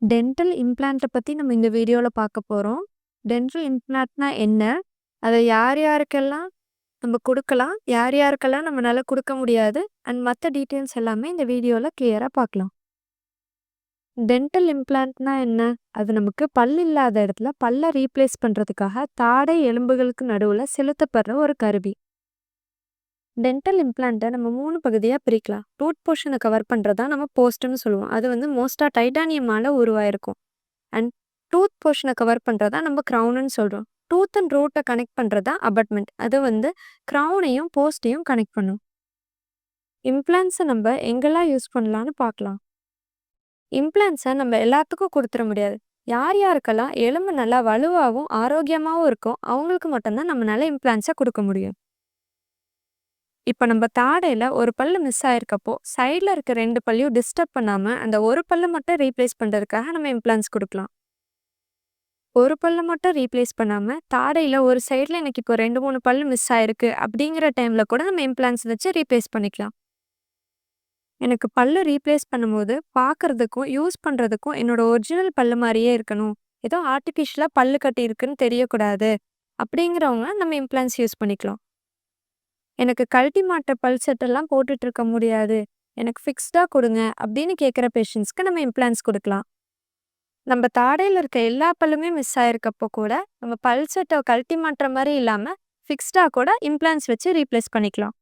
Dental இம்ப்ளான்ட்ட பத்தி நம்ம இந்த வீடியோல பார்க்க போறோம். டென்டல் இம்ப்ளான்ட்னா என்ன? அத யார் யாருக்கெல்லாம் நம்ம குடுக்கலாம்? யார் யாருக்கெல்லாம் நம்மனால குடுக்க முடியாது? அண்ட் மத்த டீட்டெயில்ஸ் எல்லாமே இந்த வீடியோல கிளியரா பார்க்கலாம். டென்டல் இம்ப்ளான்ட்னா என்ன? அது நமக்கு பல் இல்லாத இடத்துல பல்ல ரீப்ளேஸ் பண்றதுக்காக தாடை எலும்புகளுக்கு நடுவுல செலுத்தப்படுற ஒரு கருவி. டென்டல் இம்ப்ளான்ட்ட நம்ம 3 பகுதியா பிரிக்கலாம். ரூட் போர்ஷன கவர் பண்றத நம்ம போஸ்ட்ன்னு சொல்லுவோம். அது மோஸ்ட்டா டைட்டானியமால உருவாயிருக்கும். அண்ட் டூத் போர்ஷனை கவர் பண்ணுறதா நம்ம க்ரௌனுன்னு சொல்கிறோம். டூத் அண்ட் ரூட்டை கனெக்ட் பண்ணுறதா அபட்மெண்ட். அது க்ரௌனையும் போஸ்ட்டையும் கனெக்ட் பண்ணும். இம்ப்ளான்ஸை நம்ம எங்கெல்லாம் யூஸ் பண்ணலான்னு பார்க்கலாம். இம்ப்ளான்ஸை நம்ம எல்லாத்துக்கும் கொடுத்துட முடியாது. யார் யாருக்கெல்லாம் எலும்பு நல்லா வலுவாகவும் ஆரோக்கியமாகவும் இருக்கும் அவங்களுக்கு மட்டும்தான் நம்மளால இம்ப்ளான்ஸை கொடுக்க முடியும். இப்போ நம்ம தாடையில் ஒரு பல்லு மிஸ் ஆயிருக்கப்போ சைடில் இருக்க 2 பல்லையும் டிஸ்டர்ப் பண்ணாமல் அந்த ஒரு பல்லை மட்டும் ரீப்ளேஸ் பண்ணுறதுக்காக நம்ம இம்ப்ளான்ஸ் கொடுக்கலாம். ஒரு பல்ல மட்டும் ரீப்ளேஸ் பண்ணாம, தாடையில ஒரு சைடுல எனக்கு இப்போ 2, 3 பல்லு மிஸ் ஆயிருக்கு அப்படிங்கிற டைம்ல கூட நம்ம இம்ப்ளான்ட்ஸ் வச்சு ரீப்ளேஸ் பண்ணிக்கலாம். எனக்கு பல்லு ரீப்ளேஸ் பண்ணும்போது பார்க்கறதுக்கும், யூஸ் பண்றதுக்கும் என்னோட ஒரிஜினல் பல்லு மாரியே இருக்கணும். ஏதோ ஆர்டிஃபிஷியலா பல்லு கட்டியிருக்குன்னு தெரியக்கூடாது. அப்படிங்கிறவங்க நம்ம இம்ப்ளான்ட்ஸ் யூஸ் பண்ணிக்கலாம். எனக்கு கழட்டி மாட்ட பல் செட்டெல்லாம் போட்டுட்டு இருக்க முடியாது. எனக்கு ஃபிக்ஸ்டா கொடுங்க அப்படின்னு கேட்குற பேஷண்ட்ஸ்க்கு நம்ம இம்ப்ளான்ட்ஸ் கொடுக்கலாம். நம்ம தாடையில இருக்க எல்லா பல்லுமே மிஸ் ஆயிருக்கப்போ கூட நம்ம பல் செட்டை கழட்டி மாட்டுற மாதிரி இல்லாம ஃபிக்ஸ்டா கூட இம்ப்ளான்ட்ஸ் வச்சு ரீப்ளேஸ் பண்ணிக்கலாம்.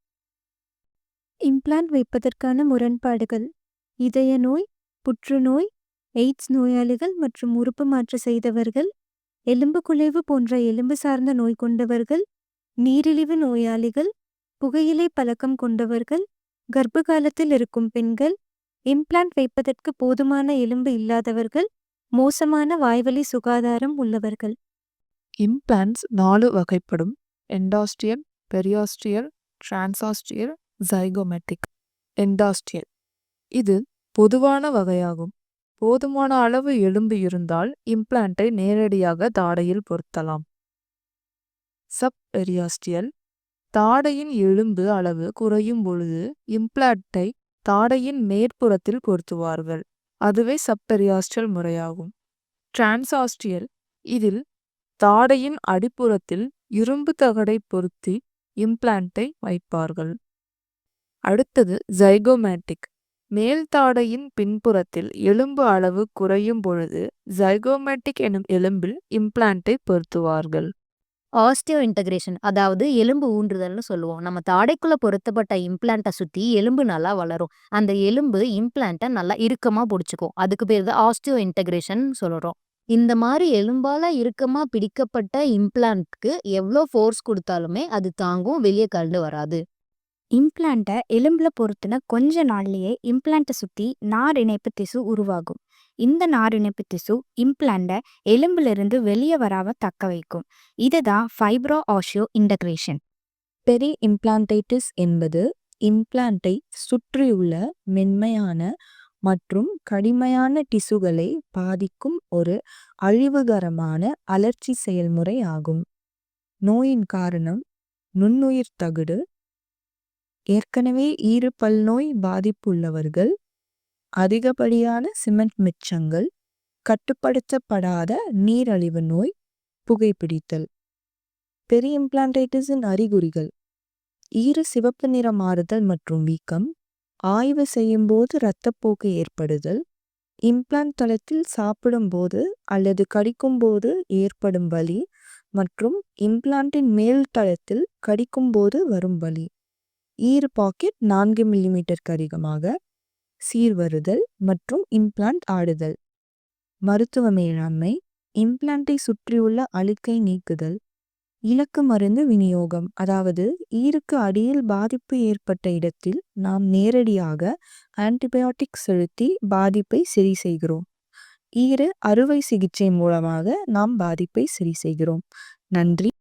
இம்ப்ளான்ட் வைப்பதற்கான முரண்பாடுகள்: இதய நோய், புற்றுநோய், எய்ட்ஸ் நோயாளிகள் மற்றும் உறுப்பு மாற்று செய்தவர்கள், எலும்பு குலைவு போன்ற எலும்பு சார்ந்த நோய் கொண்டவர்கள், நீரிழிவு நோயாளிகள், புகையிலை பழக்கம் கொண்டவர்கள், கர்ப்ப காலத்தில் இருக்கும் பெண்கள், இம்ப்ளான்ட் வைப்பதற்கு போதுமான எலும்பு இல்லாதவர்கள், மோசமான வாய்வழி சுகாதாரம் உள்ளவர்கள். இம்ப்ளான்ட்ஸ் 4 வகைப்படும்: எண்டாஸ்டியல், பெரியாஸ்டியல், டிரான்சாஸ்டியல், ஜைகோமெட்டிக். எண்டாஸ்டியல் இது பொதுவான வகையாகும். போதுமான அளவு எலும்பு இருந்தால் இம்ப்ளான்ட்டை நேரடியாக தாடையில் பொருத்தலாம். சப் பெரியாஸ்டியல் தாடையின் எலும்பு அளவு குறையும் பொழுது இம்ப்ளான்ட்டை தாடையின் மேற்புறத்தில் பொருத்துவார்கள். அதுவே சப்பெரியாஸ்டியல் முறையாகும். டிரான்சாஸ்டியல் இதில் தாடையின் அடிப்புறத்தில் இரும்பு தகடை பொருத்தி இம்ப்ளான்ட்டை வைப்பார்கள். அடுத்தது ஜைகோமேட்டிக். மேல் தாடையின் பின்புறத்தில் எலும்பு அளவு குறையும் பொழுது ஜைகோமேட்டிக் எனும் எலும்பில் இம்ப்ளான்ட்டை பொருத்துவார்கள். ஆஸ்டியோ இன்டகிரேஷன், அதாவது எலும்பு ஊன்றுதல்னு சொல்லுவோம். நம்ம தாடைக்குள்ள பொருத்தப்பட்ட இம்ப்ளான்ட்டை சுற்றி எலும்பு நல்லா வளரும். அந்த எலும்பு இம்ப்ளான்ட்டை நல்லா இறுக்கமா பிடிச்சிக்கும். அதுக்கு பேர் தான் ஆஸ்டியோ இன்டகிரேஷன் சொல்கிறோம். இந்த மாதிரி எலும்பால இறுக்கமா பிடிக்கப்பட்ட இம்ப்ளான்ட்க்கு எவ்வளோ ஃபோர்ஸ் கொடுத்தாலுமே அது தாங்கும், வெளியே கழண்டு வராது. இம்ப்ளான்ட்டை எலும்புல பொருத்தின கொஞ்ச நாள்லயே இம்ப்ளான்ட்டை சுற்றி நார் இணைப்பு திசு உருவாகும். இந்த நார் இணைப்பு திசு இம்ப்ளான்ட்டை எலும்பிலிருந்து வெளியே வராம தக்க வைக்கும். இதுதான் ஃபைப்ரோ ஆஸ்டியோ இன்டகிரேஷன். பெரி இம்ப்ளான்டைட்டிஸ் என்பது இம்ப்ளான்ட்டை சுற்றியுள்ள மென்மையான மற்றும் கடிமையான டிசுகளை பாதிக்கும் ஒரு அழிவுகரமான அழற்சி செயல்முறை ஆகும். நோயின் காரணம் நுண்ணுயிர் தகடு, ஏற்கனவே ஈறு பல் நோய் பாதிப்புள்ளவர்கள், அதிகப்படியான சிமெண்ட் மிச்சங்கள், கட்டுப்படுத்தப்படாத நீரழிவு நோய், புகைப்பிடித்தல். பெரி இம்ப்ளான்டைட்டிஸின் அறிகுறிகள்: ஈறு சிவப்பு நிற மாறுதல் மற்றும் வீக்கம், ஆய்வு செய்யும்போது இரத்தப்போக்கு ஏற்படுதல், இம்ப்ளான்ட் தளத்தில் சாப்பிடும்போது அல்லது கடிக்கும்போது ஏற்படும் வலி மற்றும் இம்ப்ளான்ட்டின் மேல் தளத்தில் கடிக்கும்போது வரும் வலி, ஈறு பாக்கெட் 4 மில்லிமீட்டருக்கு அதிகமாக, சீர்வருதல் மற்றும் இம்ப்ளான்ட் ஆடுதல். மருத்துவ மேலாண்மை: இம்ப்ளான்ட்டை சுற்றியுள்ள அழுக்கை நீக்குதல், இலக்கு மருந்து விநியோகம், அதாவது ஈறுக்கு அடியில் பாதிப்பு ஏற்பட்ட இடத்தில் நாம் நேரடியாக ஆன்டிபயோட்டிக் செலுத்தி பாதிப்பை சரி செய்கிறோம். ஈறு அறுவை சிகிச்சை மூலமாக நாம் பாதிப்பை சரி செய்கிறோம். நன்றி.